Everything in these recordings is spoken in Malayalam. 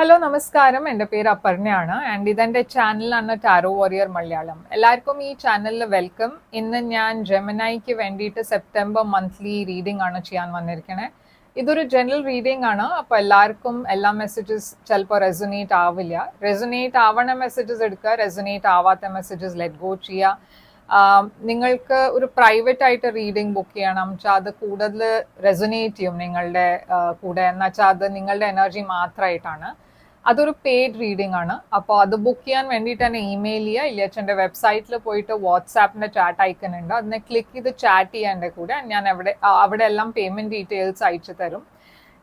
ഹലോ നമസ്കാരം, എൻ്റെ പേര് അപർണയാണ് ആൻഡ് ഇതെൻ്റെ ചാനലാണ് ടാരോ വാരിയർ മലയാളം. എല്ലാവർക്കും ഈ ചാനലിൽ വെൽക്കം. ഇന്ന് ഞാൻ ജെമിനൈക്ക് വേണ്ടിയിട്ട് സെപ്റ്റംബർ മന്ത്ലി റീഡിംഗ് ആണ് ചെയ്യാൻ വന്നിരിക്കണേ. ഇതൊരു ജനറൽ റീഡിംഗ് ആണ്, അപ്പോൾ എല്ലാവർക്കും എല്ലാ മെസ്സേജസ് ചിലപ്പോൾ റെസൊനേറ്റ് ആവില്ല. റെസൊനേറ്റ് ആവണ മെസ്സേജസ് എടുക്കുക, റെസൊനേറ്റ് ആവാത്ത മെസ്സേജസ് ലെറ്റ് ഗോ ചെയ്യുക. നിങ്ങൾക്ക് ഒരു പ്രൈവറ്റ് ആയിട്ട് റീഡിംഗ് ബുക്ക് ചെയ്യണം വെച്ചാൽ അത് കൂടുതൽ റെസൊനേറ്റ് ചെയ്യും നിങ്ങളുടെ കൂടെ, എന്ന് വെച്ചാൽ അത് നിങ്ങളുടെ എനർജി മാത്രമായിട്ടാണ്. അതൊരു പെയ്ഡ് റീഡിംഗ് ആണ്. അപ്പോൾ അത് ബുക്ക് ചെയ്യാൻ വേണ്ടിയിട്ട് തന്നെ ഇമെയിൽ ചെയ്യുക, ഇല്ലച്ചൻ്റെ വെബ്സൈറ്റിൽ പോയിട്ട് വാട്സാപ്പിൻ്റെ ചാറ്റ് ഐക്കൺ ഉണ്ട്, അതിനെ ക്ലിക്ക് ചെയ്ത് ചാറ്റ് ചെയ്യാൻ എൻ്റെ കൂടെ ഞാൻ അവിടെ എല്ലാം പേയ്മെൻറ്റ് ഡീറ്റെയിൽസ് അയച്ചു തരും.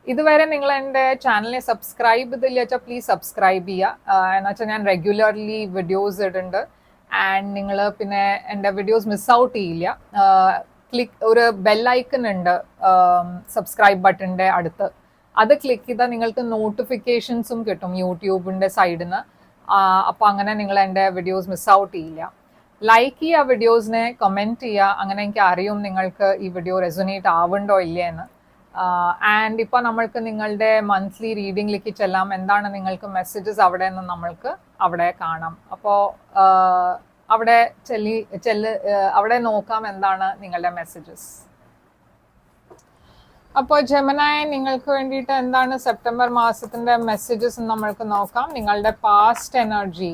ഇതുവരെ നിങ്ങൾ എൻ്റെ ചാനലിനെ സബ്സ്ക്രൈബ് ചെയ്തില്ല വെച്ചാൽ പ്ലീസ് സബ്സ്ക്രൈബ് ചെയ്യുക. എന്ന് വെച്ചാൽ ഞാൻ റെഗുലർലി വീഡിയോസ് ഇടുന്നുണ്ട് ആൻഡ് നിങ്ങൾ പിന്നെ എൻ്റെ വീഡിയോസ് മിസ് ഔട്ട് ചെയ്യില്ല. ഒരു ബെല്ലൈക്കൺ ഉണ്ട് സബ്സ്ക്രൈബ് ബട്ടൻ്റെ അടുത്ത്, അത് ക്ലിക്ക് ചെയ്താൽ നിങ്ങൾക്ക് നോട്ടിഫിക്കേഷൻസും കിട്ടും യൂട്യൂബിൻ്റെ സൈഡിൽ നിന്ന്. അപ്പോൾ അങ്ങനെ നിങ്ങൾ എൻ്റെ വീഡിയോസ് മിസ് ഔട്ട് ചെയ്യില്ല. ലൈക്ക് ചെയ്യുക, വീഡിയോസിനെ കമൻറ്റ് ചെയ്യുക, അങ്ങനെ എനിക്ക് അറിയും നിങ്ങൾക്ക് ഈ വീഡിയോ റെസൊനേറ്റ് ആവുന്നുണ്ടോ ഇല്ലേ എന്ന്. ആൻഡ് ഇപ്പോൾ നമ്മൾക്ക് നിങ്ങളുടെ മന്ത്ലി റീഡിങ്ങിലേക്ക് ചെല്ലാം. എന്താണ് നിങ്ങൾക്ക് മെസ്സേജസ് അവിടെ നിന്ന് നമ്മൾക്ക് അവിടെ കാണാം. അപ്പോൾ അവിടെ നോക്കാം എന്താണ് നിങ്ങളുടെ മെസ്സേജസ്. അപ്പോൾ ജെമിനായി നിങ്ങൾക്ക് വേണ്ടിയിട്ട് എന്താണ് സെപ്റ്റംബർ മാസത്തിൻ്റെ മെസ്സേജസ് നമ്മൾക്ക് നോക്കാം. നിങ്ങളുടെ പാസ്റ്റ് എനർജി,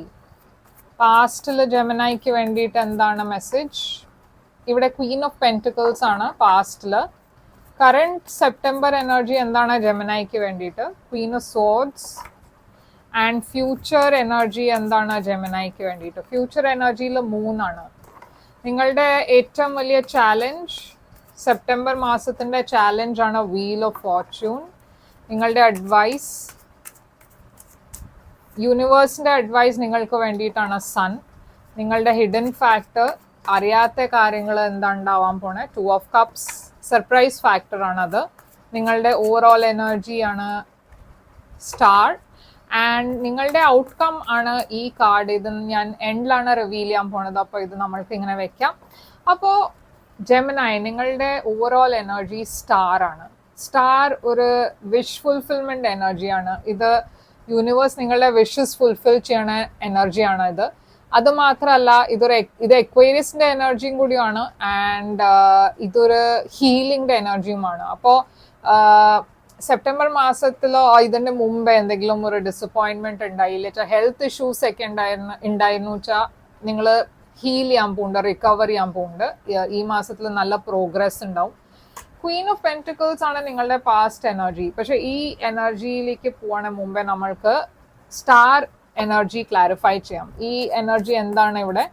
പാസ്റ്റിൽ ജെമിനായിക്ക് വേണ്ടിയിട്ട് എന്താണ് മെസ്സേജ്. ഇവിടെ ക്വീൻ ഓഫ് പെൻറ്റിക്കിൾസ് ആണ് പാസ്റ്റിൽ. കറണ്ട് സെപ്റ്റംബർ എനർജി എന്താണ് ജെമിനായിക്ക് വേണ്ടിയിട്ട്, Queen of swords. And future energy എന്താണ് ജെമിനായിക്ക് വേണ്ടിയിട്ട്. ഫ്യൂച്ചർ എനർജിയിൽ 3 ആണ്. നിങ്ങളുടെ ഏറ്റവും വലിയ ചാലഞ്ച് സെപ്റ്റംബർ മാസത്തിൻ്റെ ചാലഞ്ചാണ് വീൽ ഓഫ് ഫോർച്യൂൺ. നിങ്ങളുടെ അഡ്വൈസ്, യൂണിവേഴ്സിൻ്റെ അഡ്വൈസ് നിങ്ങൾക്ക് വേണ്ടിയിട്ടാണ് സൺ. നിങ്ങളുടെ ഹിഡൻ ഫാക്ടർ, അറിയാത്ത കാര്യങ്ങൾ എന്താ ഉണ്ടാവാൻ പോണേ, 2 ഓഫ് കപ്സ്, സർപ്രൈസ് ഫാക്ടറാണത്. നിങ്ങളുടെ ഓവറോൾ എനർജിയാണ് സ്റ്റാർ. ആൻഡ് നിങ്ങളുടെ ഔട്ട്കം ആണ് ഈ കാർഡ്. ഇത് ഞാൻ എൻഡിലാണ് റിവീൽ ചെയ്യാൻ പോണത്, അപ്പോൾ ഇത് നമ്മൾക്ക് ഇങ്ങനെ വെക്കാം. അപ്പോൾ ജെമിനായി നിങ്ങളുടെ ഓവറോൾ എനർജി സ്റ്റാർ ആണ്. സ്റ്റാർ ഒരു വിഷ് ഫുൾഫിൽമെന്റ് എനർജിയാണ്. ഇത് യൂണിവേഴ്സ് നിങ്ങളുടെ വിഷസ് ഫുൾഫിൽ ചെയ്യണ എനർജിയാണ് ഇത്. അത് മാത്രമല്ല ഇത് എക്വൈറിയസിന്റെ എനർജിയും കൂടിയാണ്. ആൻഡ് ഇതൊരു ഹീലിംഗിന്റെ എനർജിയുമാണ്. അപ്പോൾ സെപ്റ്റംബർ മാസത്തിലോ ഇതിന്റെ മുമ്പ് എന്തെങ്കിലും ഒരു ഡിസപ്പോയിൻമെന്റ് ഉണ്ടായില്ല, ഹെൽത്ത് ഇഷ്യൂസ് ഒക്കെ ഉണ്ടായിരുന്നു വെച്ചാൽ നിങ്ങൾ ഹീൽ ചെയ്യാൻ പോകുന്നുണ്ട്, റിക്കവർ ചെയ്യാൻ പോകുന്നുണ്ട്. ഈ മാസത്തിൽ നല്ല പ്രോഗ്രസ് ഉണ്ടാവും. ക്വീൻ ഓഫ് പെൻറ്റിക്കിൾസ് ആണ് നിങ്ങളുടെ പാസ്റ്റ് എനർജി. പക്ഷെ ഈ എനർജിയിലേക്ക് പോകണ മുമ്പേ നമ്മൾക്ക് സ്റ്റാർ എനർജി ക്ലാരിഫൈ ചെയ്യാം. ഈ എനർജി എന്താണ് ഇവിടെ,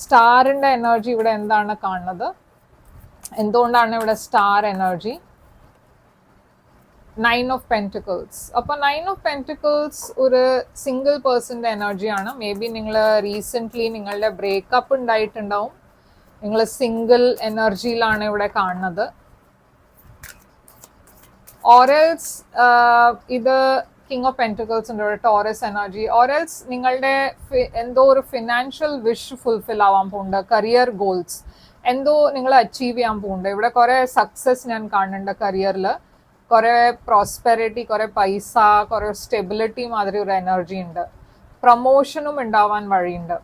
സ്റ്റാറിന്റെ എനർജി ഇവിടെ എന്താണ് കാണുന്നത്, എന്തുകൊണ്ടാണ് ഇവിടെ സ്റ്റാർ എനർജി. 9 of pentacles. അപ്പോൾ 9 ഓഫ് പെൻറ്റിക്കിൾസ് ഒരു സിംഗിൾ പേഴ്സൻ്റെ എനർജിയാണ്. മേ ബി നിങ്ങൾ റീസെൻ്റ്ലി നിങ്ങളുടെ ബ്രേക്കപ്പ് ഉണ്ടായിട്ടുണ്ടാവും, നിങ്ങൾ സിംഗിൾ എനർജിയിലാണ് ഇവിടെ കാണുന്നത്. ഓറൽസ് ഇത് കിങ് ഓഫ് പെൻറ്റിക്കിൾസ് ഉണ്ട് ഇവിടെ, ടോറസ് എനർജി. ഓറൽസ് നിങ്ങളുടെ എന്തോ ഒരു ഫിനാൻഷ്യൽ വിഷ് ഫുൾഫിൽ ആവാൻ പോകുന്നുണ്ട്, കരിയർ ഗോൾസ് എന്തോ നിങ്ങൾ അച്ചീവ് ചെയ്യാൻ പോകുന്നുണ്ട്. ഇവിടെ കുറേ സക്സസ് ഞാൻ കാണുന്നുണ്ട് കരിയറിൽ, കുറേ പ്രോസ്പെറിറ്റി, കുറേ പൈസ, കുറേ സ്റ്റെബിലിറ്റി മാതിരി ഒരു എനർജി ഉണ്ട്. പ്രൊമോഷനും ഉണ്ടാവാൻ വഴിയുണ്ട്.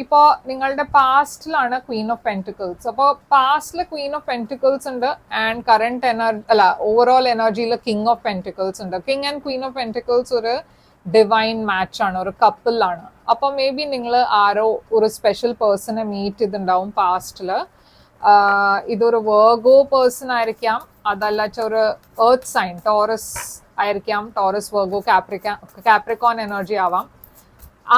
ഇപ്പോൾ നിങ്ങളുടെ പാസ്റ്റിലാണ് ക്വീൻ ഓഫ് പെൻറ്റിക്കിൾസ്. അപ്പോൾ പാസ്റ്റിൽ ക്വീൻ ഓഫ് പെൻറ്റിക്കിൾസ് ഉണ്ട് ആൻഡ് കറണ്ട് ഓവറോൾ എനർജിയിൽ കിങ് ഓഫ് പെൻറ്റിക്കിൾസ് ഉണ്ട്. King and queen of pentacles ഒരു ഡിവൈൻ മാച്ചാണ്, ഒരു കപ്പിളാണ്. അപ്പോൾ മേ ബി നിങ്ങൾ ആരോ ഒരു സ്പെഷ്യൽ പേഴ്സണെ മീറ്റ് ചെയ്തിട്ടുണ്ടാവും പാസ്റ്റിൽ. ഇതൊരു വെർഗോ പേഴ്സൺ ആയിരിക്കാം, അതല്ല ഒരു എർത്ത് സൈൻ ടോറസ് ആയിരിക്കാം. ടോറസ്, വെർഗോ, കാപ്രിക്കോൺ എനർജി ആവാം.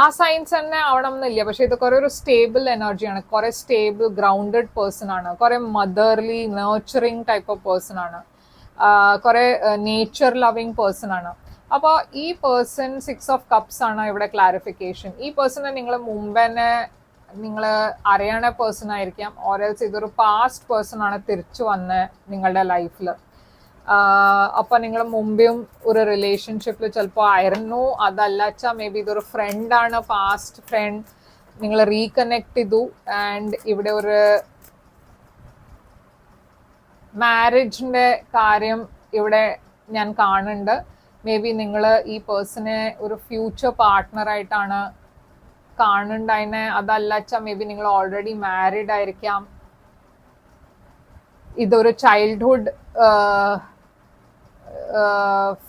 ആ സൈൻസ് തന്നെ ആവണം എന്നില്ല, പക്ഷെ ഇത് കുറെ ഒരു സ്റ്റേബിൾ എനർജിയാണ്, കുറെ സ്റ്റേബിൾ ഗ്രൗണ്ടഡ് പേഴ്സൺ ആണ്, കുറെ motherly nurturing type of person ആണ്, കുറെ നേച്ചർ ലവിങ് പേഴ്സൺ ആണ്. അപ്പോൾ ഈ പേഴ്സൺ 6 ഓഫ് കപ്സ് ആണ് ഇവിടെ ക്ലാരിഫിക്കേഷൻ. ഈ പേഴ്സണെ നിങ്ങൾ മുമ്പ് തന്നെ നിങ്ങൾ അറിയണ പേഴ്സൺ ആയിരിക്കാം, ഓരൽസ് ഇതൊരു പാസ്റ്റ് പേഴ്സൺ ആണ് തിരിച്ചു വന്ന് നിങ്ങളുടെ ലൈഫിൽ. അപ്പോൾ നിങ്ങൾ മുമ്പേയും ഒരു റിലേഷൻഷിപ്പിൽ ചിലപ്പോൾ ആയിരുന്നു, അതല്ല വെച്ചാൽ മേ ബി ഇതൊരു ഫ്രണ്ടാണ്, പാസ്റ്റ് ഫ്രണ്ട്, നിങ്ങൾ റീകണക്ട് ചെയ്തു. ആൻഡ് ഇവിടെ ഒരു മാരേജിൻ്റെ കാര്യം ഇവിടെ ഞാൻ കാണുന്നുണ്ട്. മേ ബി നിങ്ങൾ ഈ പേഴ്സണെ ഒരു ഫ്യൂച്ചർ പാർട്ട്ണറായിട്ടാണ് കാണുന്നുണ്ടായിനെ. അതല്ല മേ ബി നിങ്ങൾ ഓൾറെഡി മാരീഡ് ആയിരിക്കാം. ഇതൊരു ചൈൽഡ്ഹുഡ്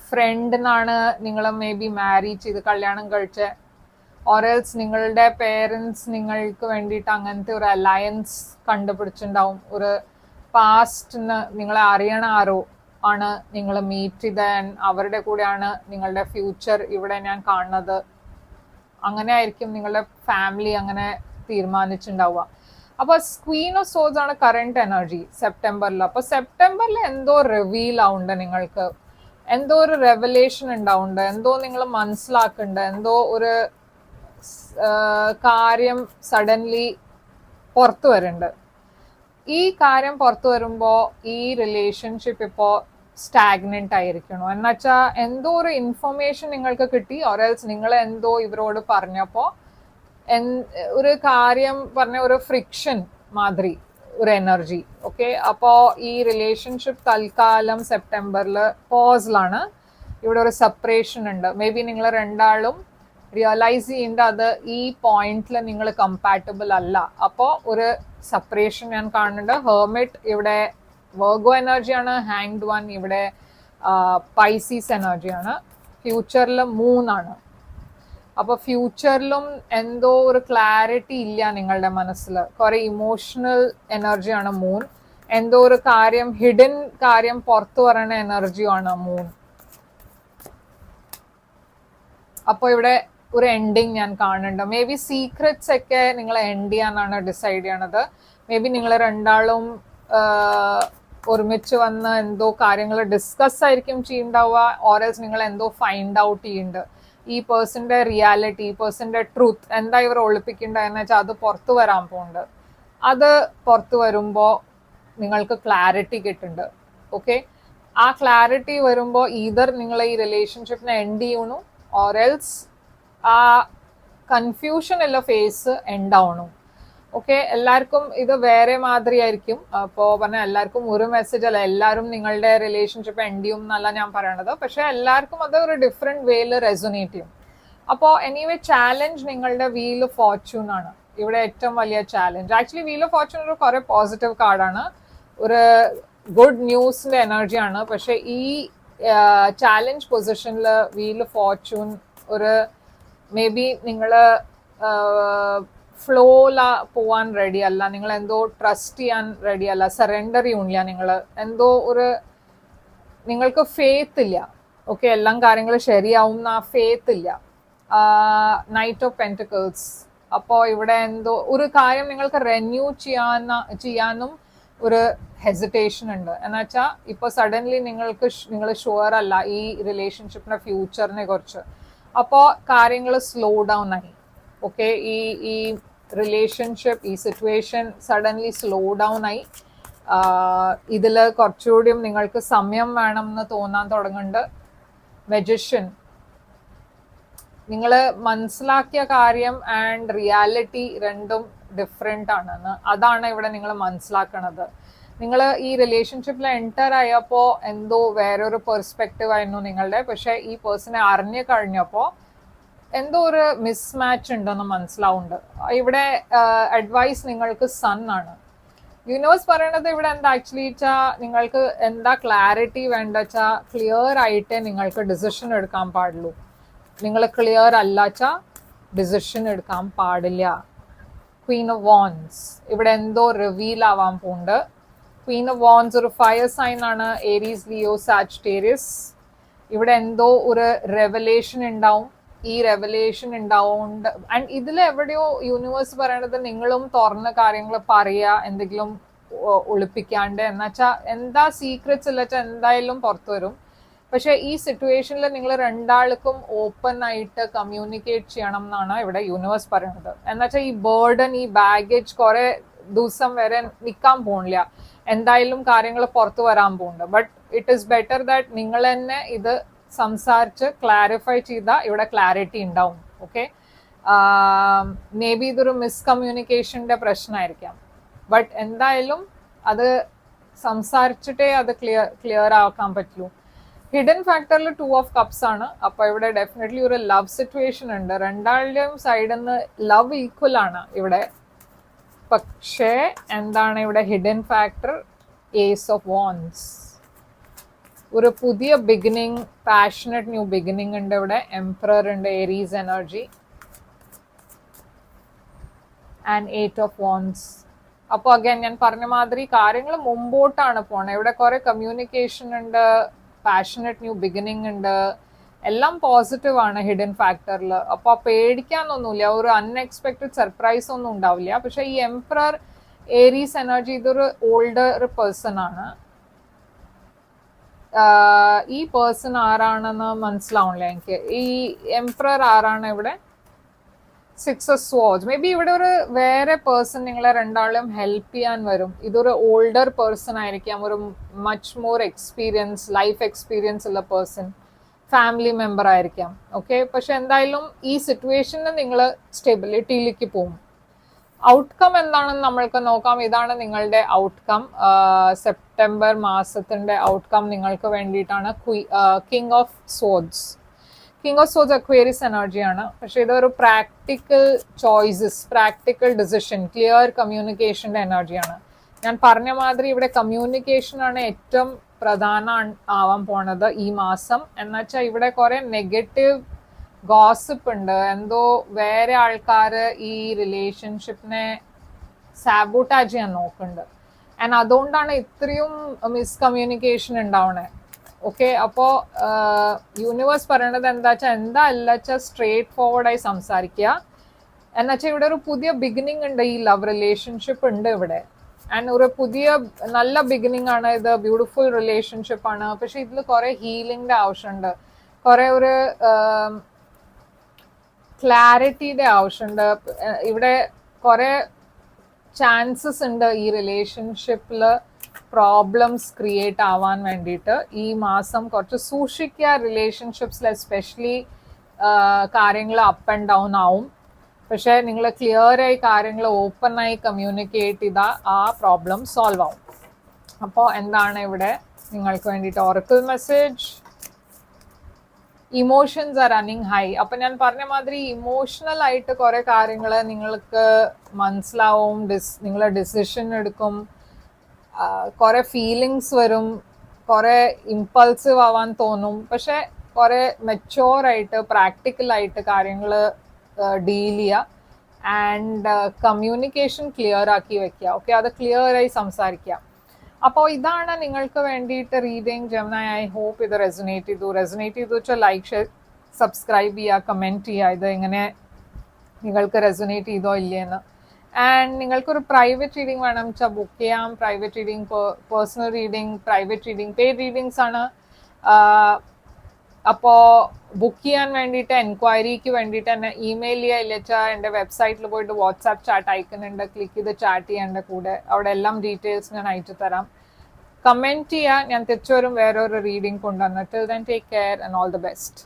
ഫ്രണ്ടിനാണ് നിങ്ങൾ മേ ബി മാരി ചെയ്ത് കല്യാണം കഴിച്ച്, ഓറൽസ് നിങ്ങളുടെ പേരൻസ് നിങ്ങൾക്ക് വേണ്ടിയിട്ട് അങ്ങനത്തെ ഒരു അലയൻസ് കണ്ടുപിടിച്ചിട്ടുണ്ടാവും. ഒരു പാസ്റ്റിന് നിങ്ങളെ അറിയണ ആരോ ആണ് നിങ്ങൾ മീറ്റ് ചെയ്ത, അവരുടെ കൂടെയാണ് നിങ്ങളുടെ ഫ്യൂച്ചർ ഇവിടെ ഞാൻ കാണുന്നത്. അങ്ങനെ ആയിരിക്കും നിങ്ങളുടെ ഫാമിലി അങ്ങനെ തീരുമാനിച്ചിട്ടുണ്ടാവുക. അപ്പൊ ക്വീൻ ഓഫ് സോൾസ് ആണ് കറന്റ് എനർജി സെപ്റ്റംബറിൽ. അപ്പൊ സെപ്റ്റംബറിൽ എന്തോ റിവീൽ ആവുന്നുണ്ട്, നിങ്ങൾക്ക് എന്തോ ഒരു റെവലേഷൻ ഉണ്ടാവുന്നുണ്ട്, എന്തോ നിങ്ങൾ മനസ്സിലാക്കുന്നുണ്ട്, എന്തോ ഒരു കാര്യം സഡൻലി പുറത്തു വരുന്നുണ്ട്. ഈ കാര്യം പുറത്തു വരുമ്പോ ഈ റിലേഷൻഷിപ്പ് ഇപ്പോ സ്റ്റാഗ്നന്റ് ആയിരിക്കണോ എന്നുവെച്ചാൽ എന്തോ ഒരു ഇൻഫർമേഷൻ നിങ്ങൾക്ക് കിട്ടി, ഓരൽസ് നിങ്ങൾ എന്തോ ഇവരോട് പറഞ്ഞപ്പോ ഒരു കാര്യം പറഞ്ഞ ഒരു ഫ്രിക്ഷൻ മാതിരി ഒരു എനർജി. ഓക്കെ, അപ്പോ ഈ റിലേഷൻഷിപ്പ് തൽക്കാലം സെപ്റ്റംബറിൽ പോസിലാണ്. ഇവിടെ ഒരു സെപ്പറേഷൻ ഉണ്ട്. മേ ബി നിങ്ങൾ രണ്ടാളും റിയലൈസ് ചെയ്യേണ്ട അത് ഈ പോയിന്റിൽ നിങ്ങൾ കമ്പാറ്റബിൾ അല്ല. അപ്പോൾ ഒരു സെപ്പറേഷൻ ഞാൻ കാണുന്നുണ്ട്. ഹെർമിറ്റ് ഇവിടെ വെർഗോ എനർജിയാണ്, ഹാങ്ഡ് വൺ ഇവിടെ പൈസീസ് എനർജിയാണ്, ഫ്യൂച്ചറിൽ മൂന്നാണ്. അപ്പൊ ഫ്യൂച്ചറിലും എന്തോ ഒരു ക്ലാരിറ്റി ഇല്ല നിങ്ങളുടെ മനസ്സിൽ. കുറെ ഇമോഷണൽ എനർജിയാണ് മൂൺ. എന്തോ ഒരു കാര്യം ഹിഡൻ കാര്യം പുറത്തു പറയുന്ന എനർജിയാണ് മൂൺ. അപ്പൊ ഇവിടെ ഒരു എൻഡിങ് ഞാൻ കാണുന്നുണ്ട്. മേ ബി സീക്രറ്റ്സ് ഒക്കെ നിങ്ങൾ എൻഡ് ചെയ്യാനാണ് ഡിസൈഡ് ചെയ്യണത്. മേ ബി നിങ്ങൾ രണ്ടാളും ഒരുമിച്ച് വന്ന് എന്തോ കാര്യങ്ങൾ ഡിസ്കസ് ആയിരിക്കും ചെയ്യുന്നുണ്ടാവുക. ഓരൽസ് നിങ്ങൾ എന്തോ ഫൈൻഡ് ഔട്ട് ചെയ്യുന്നുണ്ട്. ഈ പേഴ്സന്റെ റിയാലിറ്റി, ഈ പേഴ്സന്റെ ട്രൂത്ത് എന്താ ഇവർ ഒളിപ്പിക്കേണ്ടതെന്ന് വെച്ചാൽ അത് പുറത്തു വരാൻ പോകുന്നുണ്ട്. അത് പുറത്തു വരുമ്പോൾ നിങ്ങൾക്ക് ക്ലാരിറ്റി കിട്ടുന്നുണ്ട്. ഓക്കെ, ആ ക്ലാരിറ്റി വരുമ്പോൾ ഈതർ നിങ്ങൾ ഈ റിലേഷൻഷിപ്പിനെ എൻഡ് ചെയ്യണു, ഓറൽസ് ആ കൺഫ്യൂഷൻ ഉള്ള ഫേസ് എൻഡ് ആവണു. ഓക്കെ, എല്ലാവർക്കും ഇത് വേറെ മാതിരി ആയിരിക്കും. അപ്പോൾ പറഞ്ഞാൽ എല്ലാവർക്കും ഒരു മെസ്സേജ് അല്ല, എല്ലാവരും നിങ്ങളുടെ റിലേഷൻഷിപ്പ് എൻഡ് ചെയ്യും എന്നല്ല ഞാൻ പറയണത്. പക്ഷെ എല്ലാവർക്കും അത് ഒരു ഡിഫറെന്റ് വേയിൽ റെസൊനേറ്റ് ചെയ്യും. അപ്പോൾ എനിവേ ചാലഞ്ച് നിങ്ങളുടെ വീൽ ഓഫ് ഫോർച്യൂൺ ആണ് ഇവിടെ ഏറ്റവും വലിയ challenge. Actually wheel of Fortune ഒരു കുറെ പോസിറ്റീവ് കാർഡാണ്, ഒരു ഗുഡ് ന്യൂസിന്റെ എനർജിയാണ്. പക്ഷെ ഈ ചാലഞ്ച് പൊസിഷനിൽ വീൽ ഓഫ് ഫോർച്യൂൺ ഒരു മേ ബി നിങ്ങൾ ഫ്ലോല പോവാൻ റെഡി അല്ല, നിങ്ങൾ എന്തോ ട്രസ്റ്റ് ചെയ്യാൻ റെഡി അല്ല, സറണ്ടർ ചെയ്യണില്ല, നിങ്ങൾ എന്തോ ഒരു നിങ്ങൾക്ക് ഫെയ്ത്ത് ഇല്ല. ഓക്കെ, എല്ലാം കാര്യങ്ങൾ ശരിയാവും ആ ഫെയ്ത്ത് ഇല്ല. Knight of pentacles. അപ്പോൾ ഇവിടെ എന്തോ ഒരു കാര്യം നിങ്ങൾക്ക് റെന്യൂ ചെയ്യാനും ഒരു ഹെസിറ്റേഷൻ ഉണ്ട്. എന്നുവെച്ചാൽ ഇപ്പോൾ സഡൻലി നിങ്ങൾ ഷുവർ അല്ല ഈ റിലേഷൻഷിപ്പിന്റെ ഫ്യൂച്ചറിനെ കുറിച്ച്. അപ്പോൾ കാര്യങ്ങൾ സ്ലോ ഡൗൺ ആയി. ഓക്കെ, ഈ റിലേഷൻഷിപ്പ്, ഈ സിറ്റുവേഷൻ സഡൻലി സ്ലോ ഡൗൺ ആയി. ഇതിൽ കുറച്ചുകൂടിയും നിങ്ങൾക്ക് സമയം വേണം എന്ന് തോന്നാൻ തുടങ്ങുന്നുണ്ട്. മജിഷ്യൻ, നിങ്ങൾ മനസ്സിലാക്കിയ കാര്യം ആൻഡ് റിയാലിറ്റി രണ്ടും ഡിഫറെൻ്റ് ആണെന്ന്, അതാണ് ഇവിടെ നിങ്ങൾ മനസ്സിലാക്കണത്. നിങ്ങൾ ഈ റിലേഷൻഷിപ്പിൽ എൻറ്റർ ആയപ്പോൾ എന്തോ വേറൊരു പെർസ്പെക്റ്റീവ് ആയിരുന്നു നിങ്ങളുടെ. പക്ഷെ ഈ പേഴ്സണെ അറിഞ്ഞു കഴിഞ്ഞപ്പോൾ എന്തോ ഒരു മിസ്മാച്ച് ഉണ്ടെന്ന് മനസ്സിലാവുന്നുണ്ട്. ഇവിടെ അഡ്വൈസ് നിങ്ങൾക്ക് സൺ ആണ്. യൂണിവേഴ്സ് പറയണത് ഇവിടെ എന്താ ആക്ച്വലി വെച്ചാൽ നിങ്ങൾക്ക് എന്താ ക്ലാരിറ്റി വേണ്ട വെച്ചാൽ ക്ലിയർ ആയിട്ടേ നിങ്ങൾക്ക് ഡിസിഷൻ എടുക്കാൻ പാടുള്ളൂ. നിങ്ങൾ ക്ലിയർ അല്ല വെച്ചാൽ ഡിസിഷൻ എടുക്കാൻ പാടില്ല. ക്വീൻ ഓഫ് വാൻസ് ഇവിടെ എന്തോ റിവീൽ ആവാൻ പോകുന്നുണ്ട്. ക്വീൻ ഓഫ് വാൻസ് ഒരു ഫയർ സൈൻ ആണ്, ഏരീസ്, ലിയോ, സാജിറ്റേറിയസ്. ഇവിടെ എന്തോ ഒരു റെവലേഷൻ ഉണ്ടാവും. ഈ റെവലേഷൻ ഉണ്ടാവുന്നുണ്ട്. ആൻഡ് ഇതിൽ എവിടെയോ യൂണിവേഴ്സ് പറയണത് നിങ്ങളും തുറന്ന കാര്യങ്ങൾ പറയുക, എന്തെങ്കിലും ഒളിപ്പിക്കാണ്ട്. എന്നുവെച്ചാൽ എന്താ സീക്രറ്റ്സ് ഇല്ല വെച്ചാൽ എന്തായാലും പുറത്തു വരും. പക്ഷെ ഈ സിറ്റുവേഷനിൽ നിങ്ങൾ രണ്ടാൾക്കും ഓപ്പൺ ആയിട്ട് കമ്മ്യൂണിക്കേറ്റ് ചെയ്യണം എന്നാണ് ഇവിടെ യൂണിവേഴ്സ് പറയുന്നത്. എന്നുവെച്ചാൽ ഈ ബേർഡൻ, ഈ ബാഗേജ് കുറെ ദിവസം വരെ നിൽക്കാൻ പോണില്ല. എന്തായാലും കാര്യങ്ങൾ പുറത്തു വരാൻ പോകുന്നുണ്ട്. But it is better that നിങ്ങൾ തന്നെ ഇത് സംസാരിച്ച് ക്ലാരിഫൈ ചെയ്താൽ ഇവിടെ ക്ലാരിറ്റി ഉണ്ടാവും. ഓക്കെ, മേ ബി ഇതൊരു മിസ്കമ്മ്യൂണിക്കേഷൻ്റെ പ്രശ്നമായിരിക്കാം. ബട്ട് എന്തായാലും അത് സംസാരിച്ചിട്ടേ അത് ക്ലിയർ ആക്കാൻ പറ്റുള്ളൂ. ഹിഡൻ ഫാക്ടറിൽ 2 of Cups ആണ്. അപ്പൊ ഇവിടെ ഡെഫിനറ്റ്ലി ഒരു ലവ് സിറ്റുവേഷൻ ഉണ്ട്. രണ്ടാളുടെയും സൈഡിൽ നിന്ന് ലവ് ഈക്വൽ ആണ് ഇവിടെ. പക്ഷേ എന്താണ് ഇവിടെ hidden factor? Ace of Wands. ഒരു പുതിയ ബിഗിനിങ്, പാഷനറ്റ് ന്യൂ ബിഗിനിങ് ഉണ്ട് ഇവിടെ. എംപറർ ഉണ്ട്, Aries energy, and 8 of Wands. അപ്പോൾ അഗൈൻ ഞാൻ പറഞ്ഞ മാതിരി കാര്യങ്ങൾ മുമ്പോട്ടാണ് പോണത്. ഇവിടെ കുറെ കമ്മ്യൂണിക്കേഷൻ ഉണ്ട്, പാഷനറ്റ് ന്യൂ ബിഗിനിങ് ഉണ്ട്, എല്ലാം പോസിറ്റീവ് ആണ് ഹിഡൻ ഫാക്ടറിൽ. അപ്പോൾ പേടിക്കാനൊന്നുമില്ല, ഒരു അൺഎക്സ്പെക്ടഡ് സർപ്രൈസ് ഒന്നും ഉണ്ടാവില്ല. പക്ഷെ ഈ എംപറർ ഏരീസ് എനർജി ഇതൊരു ഓൾഡർ പേഴ്സൺ ആണ്. ഈ പേഴ്സൺ ആരാണെന്ന് മനസ്സിലാവണില്ല എനിക്ക്. ഈ എംപറർ ആരാണ് ഇവിടെ? 6 of Swords. മേ ബി ഇവിടെ ഒരു വേറെ പേഴ്സൺ നിങ്ങളെ രണ്ടാളും ഹെൽപ്പ് ചെയ്യാൻ വരും. ഇതൊരു ഓൾഡർ പേഴ്സൺ ആയിരിക്കാം, ഒരു much more experience, life experience ഉള്ള പേഴ്സൺ, ഫാമിലി മെമ്പർ ആയിരിക്കാം. ഓക്കെ, പക്ഷെ എന്തായാലും ഈ സിറ്റുവേഷനിൽ നിങ്ങൾ സ്റ്റെബിലിറ്റിയിലേക്ക് പോകും. ഔട്ട്കം എന്താണെന്ന് നമ്മൾക്ക് നോക്കാം. ഇതാണ് നിങ്ങളുടെ ഔട്ട്കം. സെപ്റ്റംബർ മാസത്തിന്റെ ഔട്ട്കം നിങ്ങൾക്ക് വേണ്ടിയിട്ടാണ്. King of swords. King of swords Aquarius എനർജിയാണ്. പക്ഷെ ഇതൊരു practical choices, practical decision, clear കമ്മ്യൂണിക്കേഷന്റെ എനർജിയാണ്. ഞാൻ പറഞ്ഞ മാതിരി ഇവിടെ കമ്മ്യൂണിക്കേഷൻ ആണ് ഏറ്റവും പ്രധാന ആവാൻ പോണത് ഈ മാസം. എന്നുവെച്ചാൽ ഇവിടെ കുറെ നെഗറ്റീവ് ഗോസിപ്പ് ഉണ്ട്. എന്തോ വേറെ ആൾക്കാർ ഈ റിലേഷൻഷിപ്പിനെ സാബോട്ടാജ് ചെയ്യാൻ നോക്കുന്നുണ്ട്. ആൻഡ് അതുകൊണ്ടാണ് ഇത്രയും മിസ്കമ്മ്യൂണിക്കേഷൻ ഉണ്ടാവണേ. ഓക്കെ, അപ്പോൾ യൂണിവേഴ്സ് പറയണത് എന്താ വെച്ചാൽ സ്ട്രേറ്റ് ഫോർവേഡായി സംസാരിക്കുക. എന്നുവെച്ചാൽ ഇവിടെ ഒരു പുതിയ ബിഗിനിങ് ഉണ്ട്, ഈ ലവ് റിലേഷൻഷിപ്പ് ഉണ്ട് ഇവിടെ. ആൻഡ് ഒരു പുതിയ നല്ല ബിഗിനിങ് ആണ് ഇത്. ബ്യൂട്ടിഫുൾ റിലേഷൻഷിപ്പ് ആണ്. പക്ഷെ ഇതിൽ കുറെ ഹീലിംഗിന്റെ ആവശ്യമുണ്ട്, കുറെ ഒരു ക്ലാരിറ്റിയുടെ ആവശ്യമുണ്ട്. ഇവിടെ കുറെ ചാൻസസ് ഉണ്ട് ഈ റിലേഷൻഷിപ്പിൽ പ്രോബ്ലംസ് ക്രിയേറ്റ് ആവാൻ വേണ്ടിയിട്ട്. ഈ മാസം കുറച്ച് സൂക്ഷിക്കുക റിലേഷൻഷിപ്സിൽ, എസ്പെഷ്യലി കാര്യങ്ങൾ അപ്പ് ആൻഡ് ഡൗൺ ആവും. പക്ഷെ നിങ്ങൾ ക്ലിയർ ആയി കാര്യങ്ങൾ ഓപ്പൺ ആയി കമ്മ്യൂണിക്കേറ്റ് ചെയ്താൽ ആ പ്രോബ്ലം സോൾവ് ആവും. അപ്പോൾ എന്താണ് ഇവിടെ നിങ്ങൾക്ക് വേണ്ടിയിട്ട് oracle message? Emotions are running high. അപ്പൊ ഞാൻ പറഞ്ഞ മാതിരി ഇമോഷണൽ ആയിട്ട് കുറെ കാര്യങ്ങൾ നിങ്ങൾക്ക് മനസ്സിലാവും. നിങ്ങൾ ഡിസിഷൻ എടുക്കും, കുറെ ഫീലിങ്സ് വരും, കുറെ ഇമ്പൾസീവ് ആവാൻ തോന്നും. പക്ഷെ കുറെ മെച്ചോർ ആയിട്ട് പ്രാക്ടിക്കൽ ആയിട്ട് കാര്യങ്ങൾ ഡീൽ ചെയ്യുക. ആൻഡ് കമ്മ്യൂണിക്കേഷൻ ക്ലിയർ ആക്കി വെക്കുക. ഓക്കെ, അത് ക്ലിയർ ആയി സംസാരിക്കുക. അപ്പോൾ ഇതാണ് നിങ്ങൾക്ക് വേണ്ടിയിട്ട് റീഡിങ് ജെമിനി. ഐ ഹോപ്പ് ഇത് റെസൊനേറ്റ് ചെയ്തു വെച്ചാൽ ലൈക്ക്, ഷെയർ, സബ്സ്ക്രൈബ് ചെയ്യുക, കമൻറ്റ് ചെയ്യുക. ഇത് എങ്ങനെ നിങ്ങൾക്ക് റെസൊനേറ്റ് ചെയ്തോ ഇല്ലേന്ന്. ആൻഡ് നിങ്ങൾക്കൊരു പ്രൈവറ്റ് റീഡിംഗ് വേണം വെച്ചാൽ ബുക്ക് ചെയ്യാം. Private reading, personal reading, private reading, paid readings ആണ്. അപ്പോൾ ബുക്ക് ചെയ്യാൻ വേണ്ടിയിട്ട്, എൻക്വയറിക്ക് വേണ്ടിയിട്ട് തന്നെ ഇമെയിൽ ചെയ്യുക. ഇല്ലച്ചാൽ എൻ്റെ വെബ്സൈറ്റിൽ പോയിട്ട് വാട്സാപ്പ് ചാറ്റ് അയക്കുന്നുണ്ട്, ക്ലിക്ക് ചെയ്ത് ചാറ്റ് ചെയ്യേണ്ട കൂടെ. അവിടെ എല്ലാം ഡീറ്റെയിൽസ് ഞാൻ അയച്ചു തരാം. കമൻറ്റ് ചെയ്യുക, ഞാൻ തിരിച്ചു വരും വേറൊരു റീഡിംഗ് കൊണ്ടുവന്നിട്ട്. Then take care and all the best.